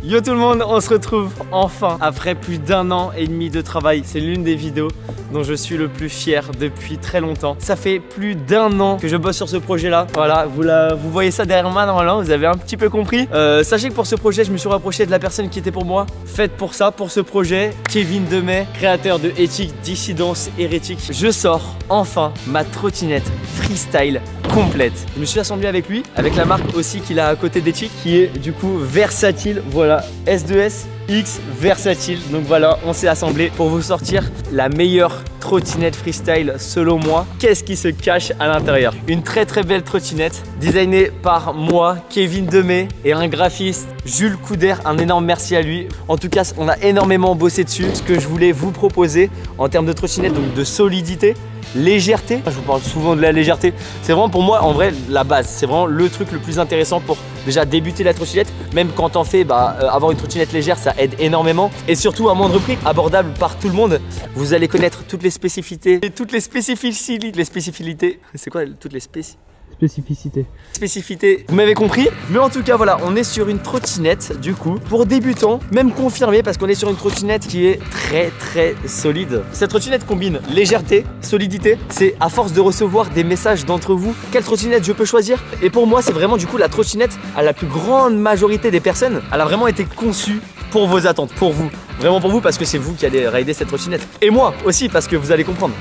Yo tout le monde, on se retrouve enfin après plus d'1 an et demi de travail. C'est l'une des vidéos dont je suis le plus fier depuis très longtemps. Ça fait plus d'1 an que je bosse sur ce projet là. Voilà, vous voyez ça derrière moi normalement, vous avez un petit peu compris. Sachez que pour ce projet, je me suis rapproché de la personne qui était pour moi faite pour ça, pour ce projet. Kevin Demey, créateur de Éthique, Dissidence, Hérétique. Je sors enfin ma trottinette freestyle complète. Je me suis assemblé avec lui, avec la marque aussi qu'il a à côté d'Éthique, qui est du coup Versatile. Voilà, S2S X Versatile. Donc voilà, on s'est assemblé pour vous sortir la meilleure trottinette freestyle selon moi. Qu'est-ce qui se cache à l'intérieur? Une très belle trottinette designée par moi, Kevin Demey, et un graphiste, Jules Couder. Un énorme merci à lui. En tout cas, on a énormément bossé dessus. Ce que je voulais vous proposer en termes de trottinette, donc de solidité, légèreté. Je vous parle souvent de la légèreté. C'est vraiment pour moi en vrai la base. C'est vraiment le truc le plus intéressant pour déjà débuter la trottinette. Même quand on fait avoir une trottinette légère, ça aide énormément. Et surtout à moindre prix, abordable par tout le monde. Vous allez connaître toutes les spécificités. Et toutes les spécificités. C'est quoi toutes les spécificités, vous m'avez compris. Mais en tout cas voilà, on est sur une trottinette du coup pour débutants, même confirmé, parce qu'on est sur une trottinette qui est très solide. Cette trottinette combine légèreté, solidité. C'est à force de recevoir des messages d'entre vous, quelle trottinette je peux choisir. Et pour moi c'est vraiment du coup la trottinette à la plus grande majorité des personnes. Elle a vraiment été conçue pour vos attentes, pour vous, vraiment pour vous, parce que c'est vous qui allez rider cette trottinette. Et moi aussi, parce que vous allez comprendre.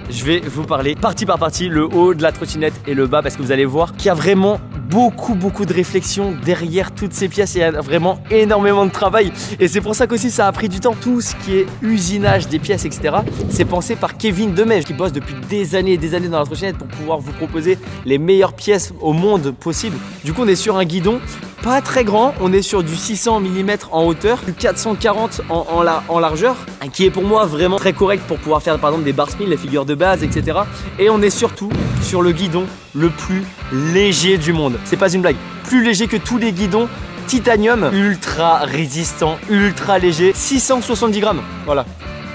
Je vais vous parler partie par partie, le haut de la trottinette et le bas, parce que vous allez voir qu'il y a vraiment beaucoup de réflexion derrière toutes ces pièces. Il y a vraiment énormément de travail et c'est pour ça qu'aussi ça a pris du temps. Tout ce qui est usinage des pièces, etc., c'est pensé par Kevin Demey, qui bosse depuis des années et des années dans la trottinette pour pouvoir vous proposer les meilleures pièces au monde possible. Du coup on est sur un guidon pas très grand, on est sur du 600 mm en hauteur, du 440 en largeur, qui est pour moi vraiment très correct pour pouvoir faire par exemple des bar spin, les figures de base, etc. Et on est surtout sur le guidon le plus léger du monde. C'est pas une blague, plus léger que tous les guidons titanium, ultra résistant, ultra léger, 670 grammes, voilà.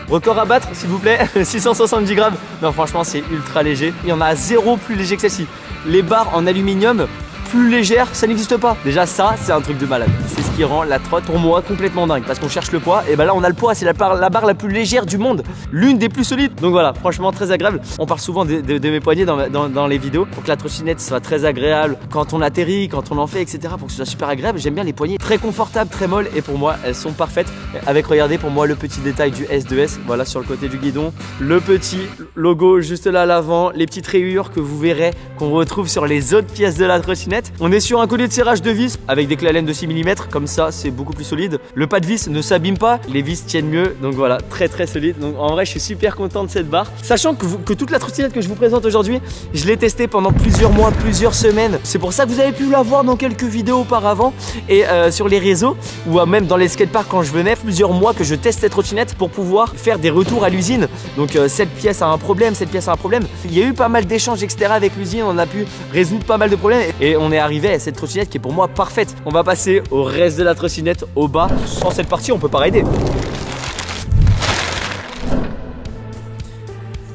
Record à battre s'il vous plaît, 670 grammes. Non franchement c'est ultra léger, il y en a 0 plus léger que celle-ci. Les barres en aluminium plus légère, ça n'existe pas. Déjà ça, c'est un truc de malade. C'est ce qui rend la trotte pour moi complètement dingue, parce qu'on cherche le poids, et ben là on a le poids, c'est la barre la plus légère du monde, l'une des plus solides. Donc voilà, franchement très agréable. On parle souvent de mes poignets dans les vidéos, pour que la trottinette soit très agréable quand on atterrit, quand on en fait, etc. Pour que ce soit super agréable. J'aime bien les poignées très confortables, très molles, et pour moi elles sont parfaites. Avec, regardez pour moi le petit détail du S2S, voilà sur le côté du guidon, le petit logo juste là à l'avant, les petites rayures que vous verrez qu'on retrouve sur les autres pièces de la trottinette. On est sur un collier de serrage de vis avec des clés Allen de 6 mm, comme ça c'est beaucoup plus solide. Le pas de vis ne s'abîme pas, les vis tiennent mieux, donc voilà, très solide. Donc en vrai je suis super content de cette barre, sachant que toute la trottinette que je vous présente aujourd'hui, je l'ai testée pendant plusieurs mois, plusieurs semaines. C'est pour ça que vous avez pu la voir dans quelques vidéos auparavant et sur les réseaux, ou même dans les skateparks quand je venais, plusieurs mois que je teste cette trottinette pour pouvoir faire des retours à l'usine. Donc cette pièce a un problème, cette pièce a un problème. Il y a eu pas mal d'échanges etc avec l'usine, on a pu résoudre pas mal de problèmes et on est arrivé à cette trottinette qui est pour moi parfaite. On va passer au reste de la trottinette, au bas. Sans cette partie on peut pas rider.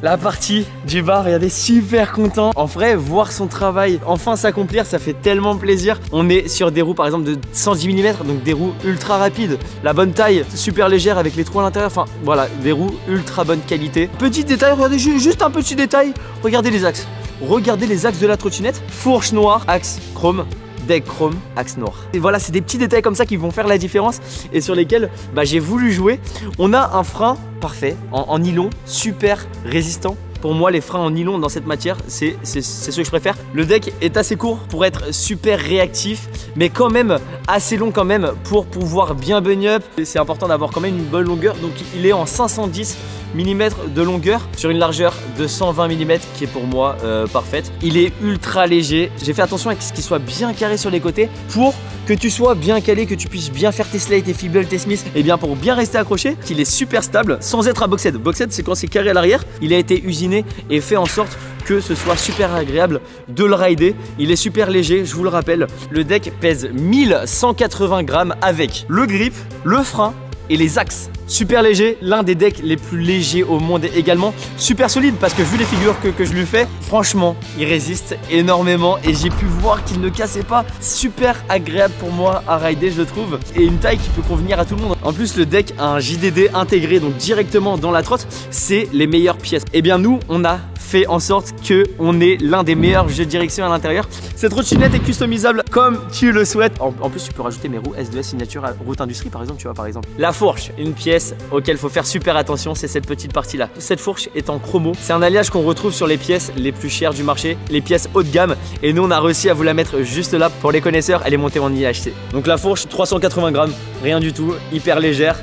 La partie du bas, regardez, super content. En vrai, voir son travail enfin s'accomplir, ça fait tellement plaisir. On est sur des roues par exemple de 110 mm, donc des roues ultra rapides, la bonne taille, super légère avec les trous à l'intérieur. Enfin voilà, des roues ultra bonne qualité. Petit détail, regardez, juste un petit détail. Regardez les axes. Regardez les axes de la trottinette. Fourche noire, axe chrome, deck chrome, axe noir. Et voilà, c'est des petits détails comme ça qui vont faire la différence et sur lesquels j'ai voulu jouer. On a un frein parfait en nylon, super résistant. Pour moi les freins en nylon dans cette matière c'est ce que je préfère. Le deck est assez court pour être super réactif, mais quand même assez long quand même pour pouvoir bien bunny up. C'est important d'avoir quand même une bonne longueur, donc il est en 510 mm de longueur sur une largeur de 120 mm qui est pour moi parfaite. Il est ultra léger, j'ai fait attention à ce qu'il soit bien carré sur les côtés pour que tu sois bien calé, que tu puisses bien faire tes slides, tes feebles, tes smiths, et bien pour bien rester accroché, qu'il est super stable sans être à boxhead. Boxhead c'est quand c'est carré à l'arrière, il a été usiné et fait en sorte que ce soit super agréable de le rider. Il est super léger, je vous le rappelle. Le deck pèse 1180 grammes avec le grip, le frein, et les axes. Super léger, l'un des decks les plus légers au monde également. Super solide parce que vu les figures que je lui fais, franchement, il résiste énormément et j'ai pu voir qu'il ne cassait pas. Super agréable pour moi à rider, je le trouve. Et une taille qui peut convenir à tout le monde. En plus, le deck a un JDD intégré, donc directement dans la trotte. C'est les meilleures pièces. Et bien nous, on a fait en sorte qu'on ait l'un des meilleurs jeux de direction à l'intérieur. Cette trottinette est customisable comme tu le souhaites. En plus, tu peux rajouter mes roues S2S signature à route industrie par exemple, tu vois par exemple. La fourche, une pièce auquel il faut faire super attention, c'est cette petite partie là. Cette fourche est en chromo. C'est un alliage qu'on retrouve sur les pièces les plus chères du marché, les pièces haut de gamme. Et nous, on a réussi à vous la mettre juste là. Pour les connaisseurs, elle est montée en IHC. Donc la fourche, 380 grammes, rien du tout, hyper légère.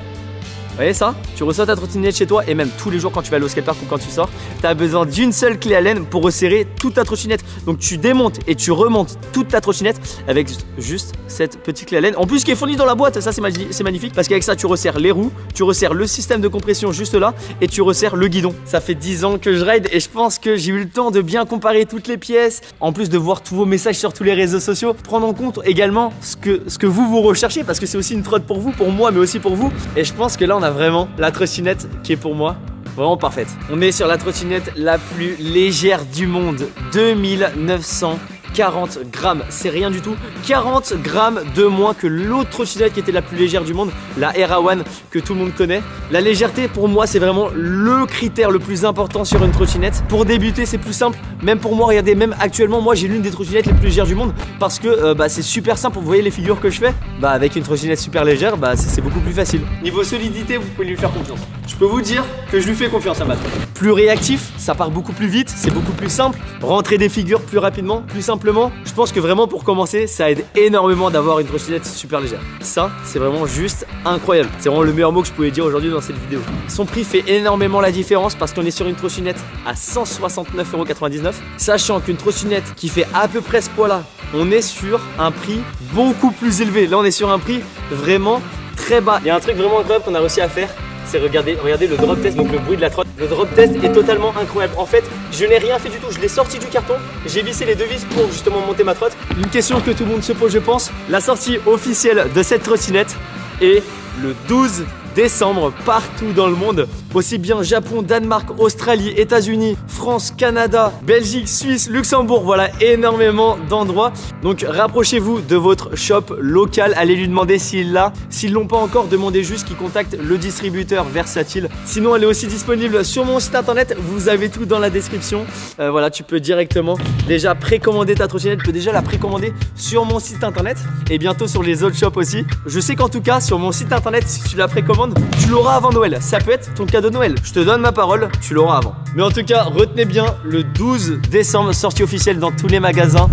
Vous voyez ça? Tu reçois ta trottinette chez toi et même tous les jours quand tu vas aller au skatepark ou quand tu sors, tu as besoin d'une seule clé Allen pour resserrer toute ta trottinette. Donc tu démontes et tu remontes toute ta trottinette avec juste cette petite clé Allen. En plus qui est fournie dans la boîte, ça c'est magnifique parce qu'avec ça tu resserres les roues, tu resserres le système de compression juste là et tu resserres le guidon. Ça fait 10 ans que je ride et je pense que j'ai eu le temps de bien comparer toutes les pièces. En plus de voir tous vos messages sur tous les réseaux sociaux, prendre en compte également ce que vous recherchez parce que c'est aussi une trotte pour vous, pour moi mais aussi pour vous. Et je pense que là on a vraiment la trottinette qui est pour moi vraiment parfaite. On est sur la trottinette la plus légère du monde, 2940 grammes, c'est rien du tout. 40 grammes de moins que l'autre trottinette qui était la plus légère du monde, la Era-One que tout le monde connaît. La légèreté pour moi c'est vraiment le critère le plus important sur une trottinette. Pour débuter c'est plus simple, même pour moi, regardez, même actuellement moi j'ai l'une des trottinettes les plus légères du monde parce que c'est super simple. Vous voyez les figures que je fais, avec une trottinette super légère c'est beaucoup plus facile. Niveau solidité vous pouvez lui faire confiance. Je peux vous dire que je lui fais confiance à ma trottinette. Plus réactif, ça part beaucoup plus vite, c'est beaucoup plus simple. Rentrer des figures plus rapidement, plus simplement. Je pense que vraiment pour commencer ça aide énormément d'avoir une trottinette super légère. Ça c'est vraiment juste incroyable. C'est vraiment le meilleur mot que je pouvais dire aujourd'hui dans cette vidéo. Son prix fait énormément la différence parce qu'on est sur une trottinette à 169,99 €. Sachant qu'une trottinette qui fait à peu près ce poids là, on est sur un prix beaucoup plus élevé. Là on est sur un prix vraiment très bas. Il y a un truc vraiment incroyable qu'on a réussi à faire, c'est regardez le drop test, donc le bruit de la trotte. Le drop test est totalement incroyable. En fait, je n'ai rien fait du tout, je l'ai sorti du carton, j'ai vissé les deux vis pour justement monter ma trotte. Une question que tout le monde se pose je pense, la sortie officielle de cette trottinette est le 12 décembre partout dans le monde, aussi bien Japon, Danemark, Australie, États-Unis, France, Canada, Belgique, Suisse, Luxembourg, voilà énormément d'endroits. Donc rapprochez-vous de votre shop local, allez lui demander s'il l'a. S'ils l'ont pas encore, demandez juste qu'ils contactent le distributeur Versatile. Sinon elle est aussi disponible sur mon site internet, vous avez tout dans la description. Voilà, tu peux directement déjà précommander ta trottinette, tu peux déjà la précommander sur mon site internet et bientôt sur les autres shops aussi. Je sais qu'en tout cas sur mon site internet, si tu la précommandes, tu l'auras avant Noël. Ça peut être ton cadeau de Noël. Je te donne ma parole, tu l'auras avant. Mais en tout cas, retenez bien le 12 décembre, sortie officielle dans tous les magasins.